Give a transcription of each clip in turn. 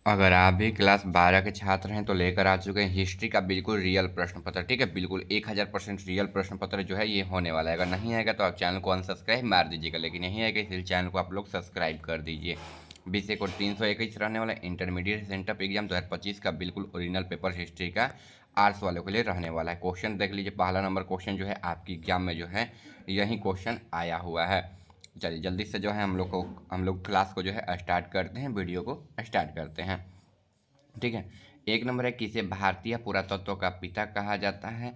अगर आप भी क्लास 12 के छात्र हैं तो लेकर आ चुके हैं हिस्ट्री का बिल्कुल रियल प्रश्न पत्र। ठीक है, बिल्कुल 1000% रियल प्रश्न पत्र जो है ये होने वाला है। अगर नहीं आएगा तो आप चैनल को अनसब्सक्राइब मार दीजिएगा, लेकिन नहीं आएगा इसलिए चैनल को आप लोग सब्सक्राइब कर दीजिए। 20 एक और 321 रहने वाला इंटरमीडिएट सेंटअप एग्जाम 2025 का बिल्कुल ओरिजिनल पेपर हिस्ट्री का आर्ट्स वालों के लिए रहने वाला है। क्वेश्चन देख लीजिए, पहला नंबर क्वेश्चन जो है आपकी एग्जाम में जो है यही क्वेश्चन आया हुआ है। चलिए जल्दी से जो है हम लोग क्लास को जो है स्टार्ट करते हैं, वीडियो को स्टार्ट करते हैं। ठीक है, एक नंबर है, किसे भारतीय पुरातत्व का पिता कहा जाता है?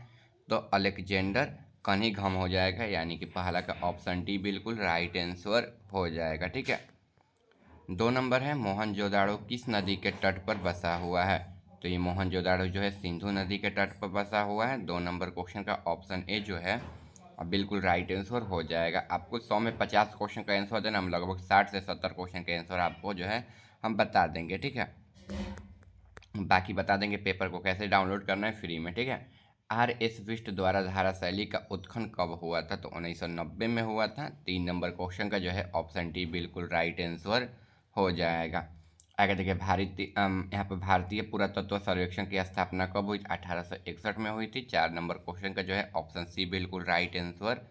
तो अलेक्जेंडर कनिंघम हो जाएगा, यानी कि पहला का ऑप्शन डी बिल्कुल राइट आंसर हो जाएगा। ठीक है, दो नंबर है, मोहनजोदाड़ो किस नदी के तट पर बसा हुआ है? तो ये मोहनजोदाड़ो जो है सिंधु नदी के तट पर बसा हुआ है। दो नंबर क्वेश्चन का ऑप्शन ए जो है अब बिल्कुल राइट आंसर हो जाएगा। आपको 100 में 50 क्वेश्चन का आंसर देना, हम लगभग 60 से 70 क्वेश्चन का आंसर आपको जो है हम बता देंगे। ठीक है, बाकी बता देंगे पेपर को कैसे डाउनलोड करना है फ्री में। ठीक है, आर एस बिष्ट द्वारा धारा शैली का उत्खनन कब हुआ था? तो 1990 में हुआ था। 3 नंबर क्वेश्चन का जो है ऑप्शन डी बिल्कुल राइट आंसर हो जाएगा। आगे देखिए, यहाँ पर भारतीय पुरातत्व सर्वेक्षण की स्थापना कब हुई? 1861 में हुई थी। 4 नंबर क्वेश्चन का जो है ऑप्शन सी बिल्कुल राइट आंसर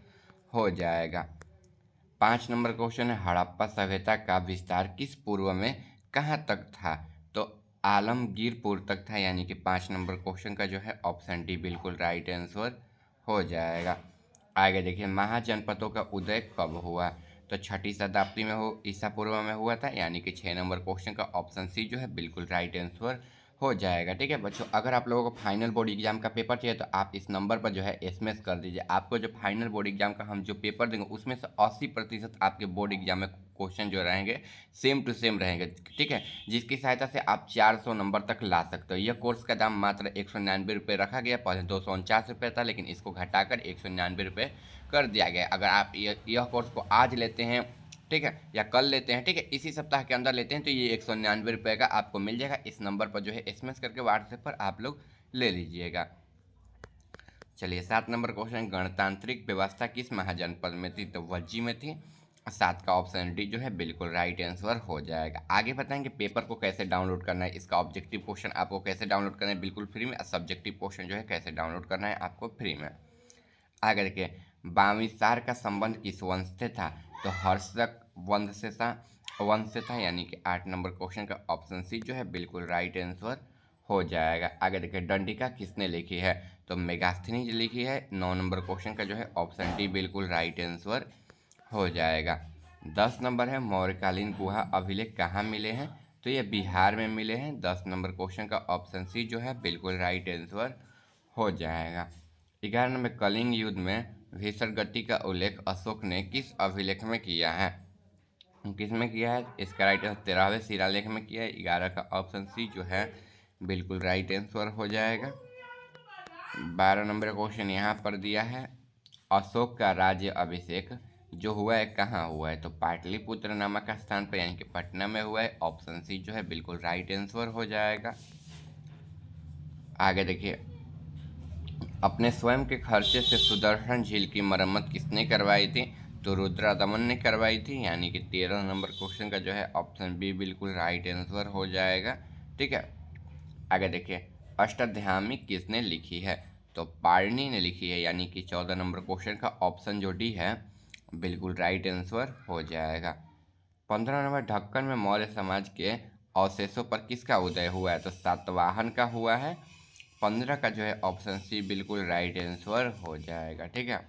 हो जाएगा। 5 नंबर क्वेश्चन है, हड़प्पा सभ्यता का विस्तार किस पूर्व में कहाँ तक था? तो आलमगीरपुर तक था, यानी कि 5 नंबर क्वेश्चन का जो है ऑप्शन डी बिल्कुल राइट आंसर हो जाएगा। आगे देखिए, महाजनपदों का उदय कब हुआ? तो 6ठी शताब्दी में ईसा पूर्व में हुआ था, यानी कि 6 नंबर क्वेश्चन का ऑप्शन सी जो है बिल्कुल राइट आंसर हो जाएगा। ठीक है बच्चों, अगर आप लोगों को फाइनल बोर्ड एग्जाम का पेपर चाहिए तो आप इस नंबर पर जो है एसएमएस कर दीजिए। आपको जो फाइनल बोर्ड एग्जाम का हम जो पेपर देंगे उसमें से 80% आपके बोर्ड एग्जाम में क्वेश्चन जो रहेंगे सेम टू सेम रहेंगे। ठीक है, जिसकी सहायता से आप 400 नंबर तक ला सकते हो। यह कोर्स का दाम मात्र 199 रखा गया, पहले 249 था, लेकिन इसको घटाकर 199 कर दिया गया। अगर आप यह कोर्स को आज लेते हैं, ठीक है, या कल लेते हैं, ठीक है, इसी सप्ताह के अंदर लेते हैं, तो ये 199 का आपको मिल जाएगा। इस नंबर पर जो है एसएमएस करके व्हाट्सएप पर आप लोग ले लीजिएगा। चलिए 7 नंबर क्वेश्चन, गणतांत्रिक व्यवस्था किस महाजनपद में थी? तो वज्जी में थी। 7 का ऑप्शन डी जो है बिल्कुल राइट आंसर हो जाएगा। आगे बताएंगे पेपर को कैसे डाउनलोड करना है, इसका ऑब्जेक्टिव क्वेश्चन आपको कैसे डाउनलोड करना है बिल्कुल फ्री में, सब्जेक्टिव क्वेश्चन जो है कैसे डाउनलोड करना है आपको फ्री में। आगे देखिए, बामिसार का संबंध किस वंश से था? तो हर्षक वंश से था, यानी कि 8 नंबर क्वेश्चन का ऑप्शन सी जो है बिल्कुल राइट आंसर हो जाएगा। आगे देखिए, दंडिका किसने लिखी है? तो मेगास्थनी जी लिखी है। 9 नंबर क्वेश्चन का जो है ऑप्शन डी बिल्कुल राइट आंसर हो जाएगा। 10 नंबर है, मौर्यकालीन गुहा अभिलेख कहाँ मिले हैं? तो ये बिहार में मिले हैं। 10 नंबर क्वेश्चन का ऑप्शन सी जो है बिल्कुल राइट आंसर हो जाएगा। 11 नंबर, कलिंग युद्ध में भीषण का उल्लेख अशोक ने किस अभिलेख में किया है? किस में किया है? इसका राइट आंसर 13वें शिलालेख में किया है। 11 का ऑप्शन सी जो है बिल्कुल राइट आंसर हो जाएगा। 12 नंबर क्वेश्चन यहाँ पर दिया है, अशोक का राज्य अभिषेक जो हुआ है कहाँ हुआ है? तो पाटलिपुत्र नामक स्थान पर, यानी कि पटना में हुआ है। ऑप्शन सी जो है बिल्कुल राइट आंसर हो जाएगा। आगे देखिए, अपने स्वयं के खर्चे से सुदर्शन झील की मरम्मत किसने करवाई थी? तो रुद्रादमन ने करवाई थी, यानी कि 13 नंबर क्वेश्चन का जो है ऑप्शन बी बिल्कुल राइट आंसर हो जाएगा। ठीक है, आगे देखिए, अष्टाध्यायी किसने लिखी है? तो पाणिनि ने लिखी है, यानी कि 14 नंबर क्वेश्चन का ऑप्शन जो डी है बिल्कुल राइट आंसर हो जाएगा। 15 नंबर, ढक्कन में मौर्य समाज के अवशेषों पर किसका उदय हुआ है? तो सातवाहन का हुआ है। 15 का जो है ऑप्शन सी बिल्कुल राइट आंसर हो जाएगा। ठीक है,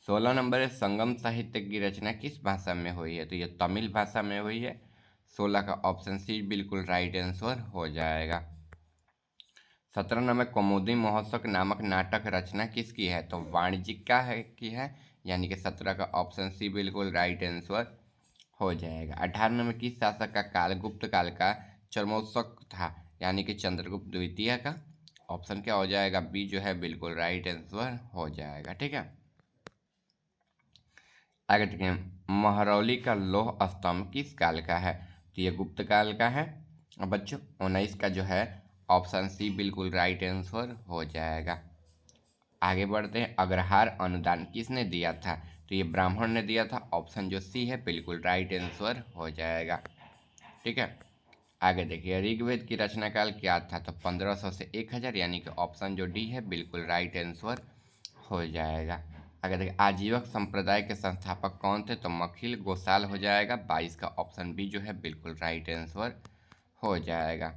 16 नंबर है, संगम साहित्य की रचना किस भाषा में हुई है? तो ये तमिल भाषा में हुई है। 16 का ऑप्शन सी बिल्कुल राइट आंसर हो जाएगा। 17 नंबर, कौमुदी महोत्सव नामक नाटक रचना किसकी है? तो वाणिज्यिक का है की है, यानी कि 17 का ऑप्शन सी बिल्कुल राइट आंसर हो जाएगा। 18 नंबर, किस शासक का काल गुप्त काल का चरमोत्सव था? यानी कि चंद्रगुप्त द्वितीय का। ऑप्शन क्या हो जाएगा? बी जो है बिल्कुल राइट आंसर हो जाएगा। ठीक है, आगे देखिए, महरौली का लौह स्तंभ किस काल का है? तो ये गुप्त काल का है। अब बच्चों 19 का जो है ऑप्शन सी बिल्कुल राइट आंसर हो जाएगा। आगे बढ़ते हैं, अग्रहार अनुदान किसने दिया था? तो ये ब्राह्मण ने दिया था। ऑप्शन जो सी है बिल्कुल राइट आंसर हो जाएगा। ठीक है, आगे देखिए ऋग्वेद की रचना काल क्या था, तो 1500 से 1000, यानी कि ऑप्शन जो डी है बिल्कुल राइट आंसर हो जाएगा। आगे देखिए आजीवक संप्रदाय के संस्थापक कौन थे, तो मखिल गोसाल हो जाएगा। 22 का ऑप्शन बी जो है बिल्कुल राइट आंसर हो जाएगा।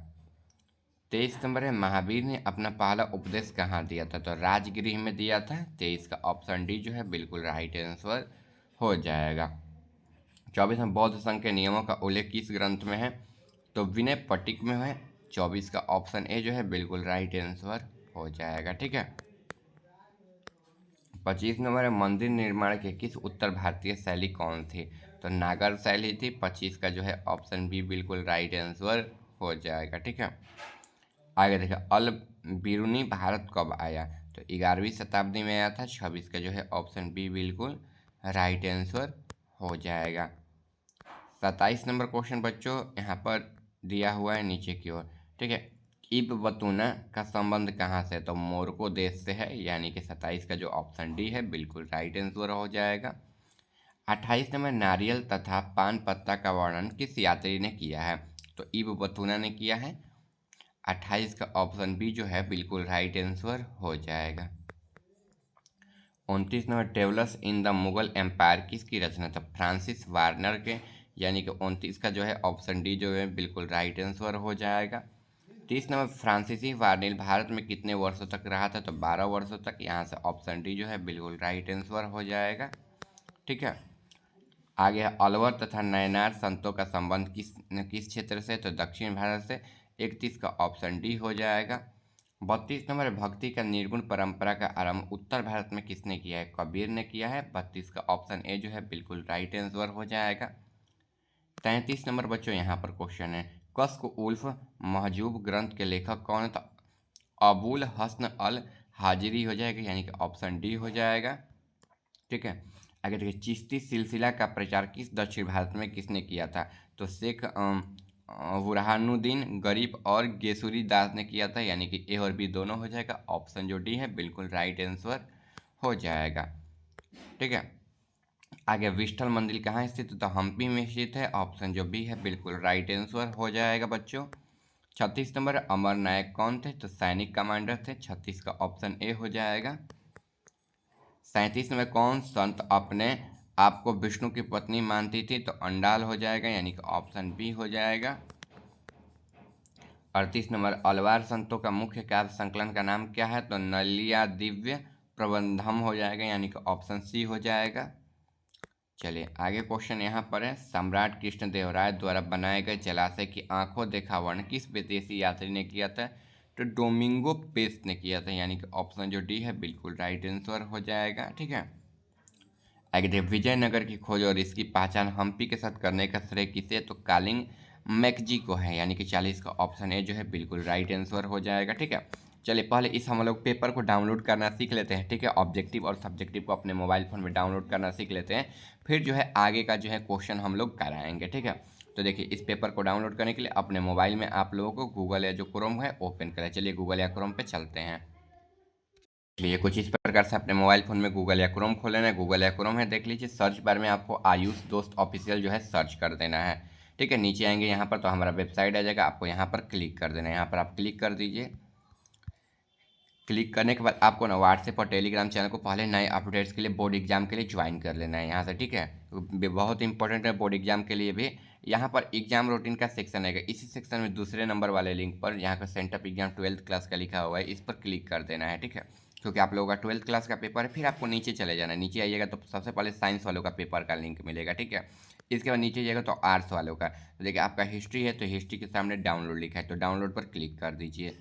23 नंबर है महावीर ने अपना पहला उपदेश कहाँ दिया था, तो राजगृह में दिया था। 23 का ऑप्शन डी जो है बिल्कुल राइट आंसर हो जाएगा। 24 में बौद्ध संघ के नियमों का उल्लेख किस ग्रंथ में है, तो विनय पट्टिक में है। 24 का ऑप्शन ए जो है बिल्कुल राइट आंसर हो जाएगा। ठीक है। 25 नंबर है मंदिर निर्माण की किस उत्तर भारतीय शैली कौन थी, तो नागर शैली थी। 25 का जो है ऑप्शन बी बिल्कुल राइट आंसर हो जाएगा। ठीक है। आगे देखिए अल बिरूनी भारत कब आया, तो 11वीं शताब्दी में आया था। 26 का जो है ऑप्शन बी बिल्कुल राइट आंसर हो जाएगा। 27 नंबर क्वेश्चन बच्चों यहाँ पर दिया हुआ है नीचे की ओर। ठीक है। इब बतूना का संबंध कहाँ से, तो मोरको देश से है, यानी कि 27 का जो ऑप्शन डी है बिल्कुल राइट आंसर हो जाएगा। 28 नंबर नारियल तथा पान पत्ता का वर्णन किस यात्री ने किया है, तो इब बतूना ने किया है। 28 का ऑप्शन बी जो है बिल्कुल राइट आंसर हो जाएगा। 29 number travellers in the Mughal empire किसकी रचना, था फ्रांसिस वार्नर के, यानी कि 29 का जो है ऑप्शन डी जो है बिल्कुल राइट आंसर हो जाएगा। 30 नंबर फ्रांसीसी वार्निल भारत में कितने वर्षों तक रहा था, तो 12 वर्षों तक। यहाँ से ऑप्शन डी जो है बिल्कुल राइट आंसर हो जाएगा। ठीक है। आगे है अलवर तथा नयनार संतों का संबंध किस किस क्षेत्र से, तो दक्षिण भारत से। 31 का ऑप्शन डी हो जाएगा। 32 नंबर भक्ति का निर्गुण परंपरा का आरंभ उत्तर भारत में किसने किया है, कबीर ने किया है। 32 का ऑप्शन ए जो है बिल्कुल राइट आंसर हो जाएगा। 33 नंबर बच्चों यहाँ पर क्वेश्चन है कस्क उल्फ महजूब ग्रंथ के लेखक कौन है, तो अबुल हसन अल हाजिरी हो जाएगा, यानी कि ऑप्शन डी हो जाएगा। ठीक है। आगे देखिए चिश्ती सिलसिला का प्रचार किस दक्षिण भारत में किसने किया था, तो शेख बुरहानुद्दीन गरीब और गेसुरी दास ने किया था, यानी कि ए और बी दोनों हो जाएगा। ऑप्शन जो डी है बिल्कुल राइट आंसर हो जाएगा। ठीक है। आगे विठल मंदिर कहाँ स्थित है, तो हम्पी में स्थित है। ऑप्शन जो बी है बिल्कुल राइट आंसर हो जाएगा बच्चों। 36 नंबर अमर नायक कौन थे, तो सैनिक कमांडर थे। 36 का ऑप्शन ए हो जाएगा। 37 में कौन संत अपने आप को विष्णु की पत्नी मानती थी, तो अंडाल हो जाएगा, यानी कि ऑप्शन बी हो जाएगा। 38 नंबर अलवार संतों का मुख्य काव्य संकलन का नाम क्या है, तो नलिया दिव्य प्रबंधम हो जाएगा, यानी कि ऑप्शन सी हो जाएगा। चलिए आगे क्वेश्चन यहाँ पर है सम्राट कृष्णदेवराय द्वारा बनाए गए जलाशय की आंखों देखा वर्णन किस विदेशी यात्री ने किया था, तो डोमिंगो पेस ने किया था, यानी कि ऑप्शन जो डी है बिल्कुल राइट आंसर हो जाएगा। ठीक है। आगे देखिए विजयनगर की खोज और इसकी पहचान हम्पी के साथ करने का श्रेय किसे, तो कालिंग मैकजी को है, यानी कि 40 का ऑप्शन ए जो है बिल्कुल राइट आंसर हो जाएगा। ठीक है। चलिए पहले इस हम लोग पेपर को डाउनलोड करना सीख लेते हैं। ठीक है। ऑब्जेक्टिव और सब्जेक्टिव को अपने मोबाइल फ़ोन में डाउनलोड करना सीख लेते हैं, फिर जो है आगे का जो है क्वेश्चन हम लोग कराएंगे। ठीक है। तो देखिए इस पेपर को डाउनलोड करने के लिए अपने मोबाइल में आप लोगों को गूगल या जो क्रोम है ओपन करें। चलिए गूगल या क्रोम पे चलते हैं। लिए कुछ इस प्रकार से अपने मोबाइल फ़ोन में गूगल या क्रोम खोल लेना है। गूगल या क्रोम है, देख लीजिए सर्च बार में आपको आयुष दोस्त ऑफिशियल जो है सर्च कर देना है। ठीक है। नीचे आएंगे यहाँ पर तो हमारा वेबसाइट आ जाएगा, आपको यहाँ पर क्लिक कर देना है। यहाँ पर आप क्लिक कर दीजिए। क्लिक करने के बाद आपको ना व्हाट्सएप और टेलीग्राम चैनल को पहले नए अपडेट्स के लिए बोर्ड एग्जाम के लिए ज्वाइन कर लेना है यहाँ से। ठीक है। बहुत इंपॉर्टेंट है बोर्ड एग्जाम के लिए भी। यहाँ पर एग्जाम रूटीन का सेक्शन है, इसी सेक्शन में दूसरे नंबर वाले लिंक पर यहाँ का सेंटर एग्जाम 12th क्लास का लिखा हुआ है, इस पर क्लिक कर देना है। ठीक है। क्योंकि आप लोगों का 12th क्लास का पेपर है, फिर आपको नीचे चले जाना है। नीचे आइएगा तो सबसे पहले साइंस वालों का पेपर का लिंक मिलेगा। ठीक है। इसके बाद नीचे जाइएगा तो आर्ट्स वालों का, तो देखिए आपका हिस्ट्री है तो हिस्ट्री के सामने डाउनलोड लिखा है, तो डाउनलोड पर क्लिक कर दीजिए।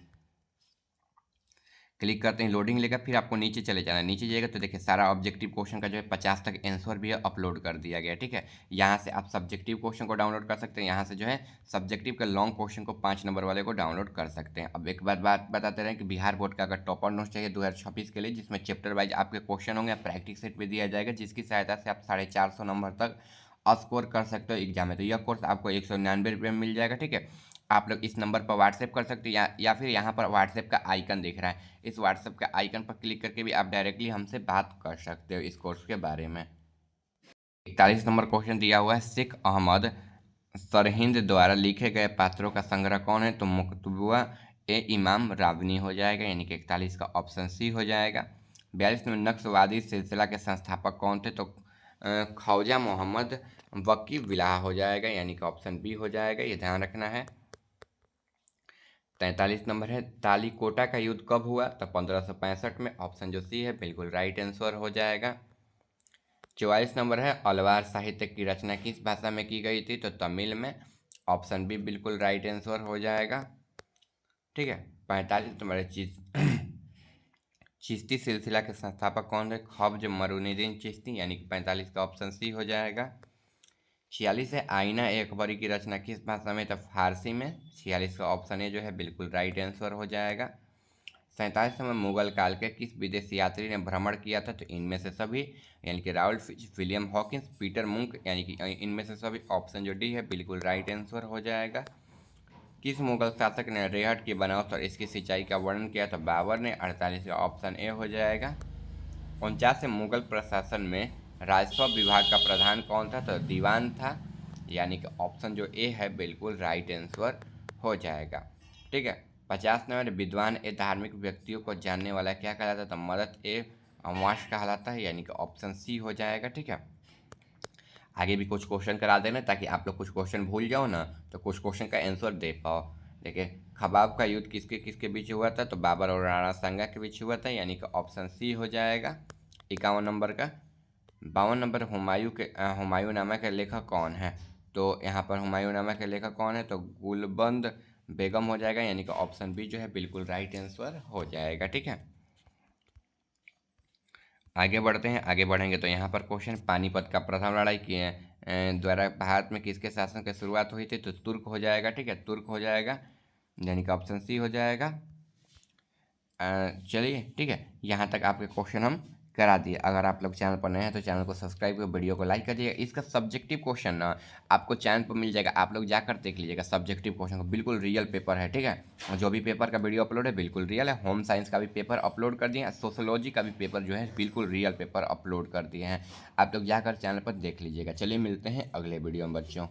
क्लिक करते हैं लोडिंग लेगा, फिर आपको नीचे चले जाना है। नीचे जाएगा तो देखिए सारा ऑब्जेक्टिव क्वेश्चन का जो है 50 तक आंसर भी है अपलोड कर दिया गया। ठीक है। यहाँ से आप सब्जेक्टिव क्वेश्चन को डाउनलोड कर सकते हैं, यहाँ से जो है सब्जेक्टिव के लॉन्ग क्वेश्चन को 5 नंबर वाले को डाउनलोड कर सकते हैं। अब एक बात बताते रहे कि बिहार बोर्ड का अगर टॉपर नोट्स चाहिए 2026 के लिए, जिसमें चैप्टर वाइज आपके क्वेश्चन होंगे, प्रैक्टिस सेट भी दिया जाएगा, जिसकी सहायता से आप 450 नंबर तक स्कोर कर सकते हो एग्जाम में। तो यह कोर्स आपको 199 रुपये में मिल जाएगा। ठीक है। आप लोग इस नंबर पर व्हाट्सएप कर सकते हैं, या फिर यहाँ पर व्हाट्सएप का आइकन दिख रहा है, इस व्हाट्सएप के आइकन पर क्लिक करके भी आप डायरेक्टली हमसे बात कर सकते हो इस कोर्स के बारे में। 41 नंबर क्वेश्चन दिया हुआ है शेख अहमद सरहिंद द्वारा लिखे गए पात्रों का संग्रह कौन है? तो मुकतबुआ ए इमाम रावनी हो जाएगा, यानी कि 41 का ऑप्शन सी हो जाएगा। 42 में नक्सवादी सिलसिला के संस्थापक कौन थे? तो ख्वाजा मोहम्मद वकी बिलाह हो जाएगा, यानी कि ऑप्शन बी हो जाएगा, ये ध्यान रखना है। 43 नंबर है तालीकोटा का युद्ध कब हुआ? तो 1565 में, ऑप्शन जो सी है बिल्कुल राइट आंसर हो जाएगा। 44 नंबर है अलवार साहित्य की रचना किस भाषा में की गई थी? तो तमिल में, ऑप्शन बी बिल्कुल राइट आंसर हो जाएगा। ठीक है। 45 नंबर है चिश्ती सिलसिला के संस्थापक कौन थे? ख्वाजा मरूनुद्दीन चिश्ती, यानी कि 45 का ऑप्शन सी हो जाएगा। 46 है आईना ए अकबरी की रचना किस भाषा में? तो फारसी में, 46 का ऑप्शन ए जो है बिल्कुल राइट आंसर हो जाएगा। 47 में मुगल काल के किस विदेशी यात्री ने भ्रमण किया था? तो इनमें से सभी, यानी कि Ralph Fitch, William Hawkins, Peter Munk, यानी कि इनमें से सभी, ऑप्शन जो डी है बिल्कुल राइट आंसर हो जाएगा। किस मुगल शासक ने रेहट की बनावट और इसकी सिंचाई का वर्णन किया? तो बाबर ने, 48 का ऑप्शन ए हो जाएगा। 49 मुगल प्रशासन में राजस्व विभाग का प्रधान कौन था? तो दीवान था, यानी कि ऑप्शन जो ए है बिल्कुल राइट आंसर हो जाएगा। ठीक है। 50 नंबर विद्वान ए धार्मिक व्यक्तियों को जानने वाला क्या कहलाता है? तो मदद ए अमाश कहलाता है, यानी कि ऑप्शन सी हो जाएगा। ठीक है। आगे भी कुछ क्वेश्चन करा देना ताकि आप लोग कुछ क्वेश्चन भूल जाओ ना, तो कुछ क्वेश्चन का आंसर दे पाओ। देखिए, खबाब का युद्ध किसके किसके बीच हुआ था? तो बाबर और राणा सांगा के बीच हुआ था, यानी कि ऑप्शन सी हो जाएगा 51 नंबर का। 52 नंबर हुमायूंनामा के लेखक कौन है? तो यहाँ पर हुमायूंनामा के लेखक कौन है? तो गुलबंद बेगम हो जाएगा, यानी कि ऑप्शन बी जो है बिल्कुल राइट आंसर हो जाएगा। ठीक है। आगे बढ़ते हैं। आगे बढ़ेंगे तो यहाँ पर क्वेश्चन, पानीपत का प्रथम लड़ाई किए द्वारा भारत में किसके शासन की शुरुआत हुई थी? तो तुर्क हो जाएगा। ठीक है, तुर्क हो जाएगा, यानी कि ऑप्शन सी हो जाएगा। चलिए, ठीक है, यहाँ तक आपके क्वेश्चन हम करा दिए। अगर आप लोग चैनल पर नए हैं तो चैनल को सब्सक्राइब कर, वीडियो को लाइक कर दिएगा। इसका सब्जेक्टिव क्वेश्चन ना आपको चैनल पर मिल जाएगा, आप लोग जाकर देख लीजिएगा। सब्जेक्टिव क्वेश्चन को बिल्कुल रियल पेपर है। ठीक है, और जो भी पेपर का वीडियो अपलोड है बिल्कुल रियल है। होम साइंस का भी पेपर अपलोड कर दिए हैं, सोशोलॉजी का भी पेपर जो है बिल्कुल रियल पेपर अपलोड कर दिए हैं। आप लोग जाकर चैनल पर देख लीजिएगा। चलिए, मिलते हैं अगले वीडियो में बच्चों।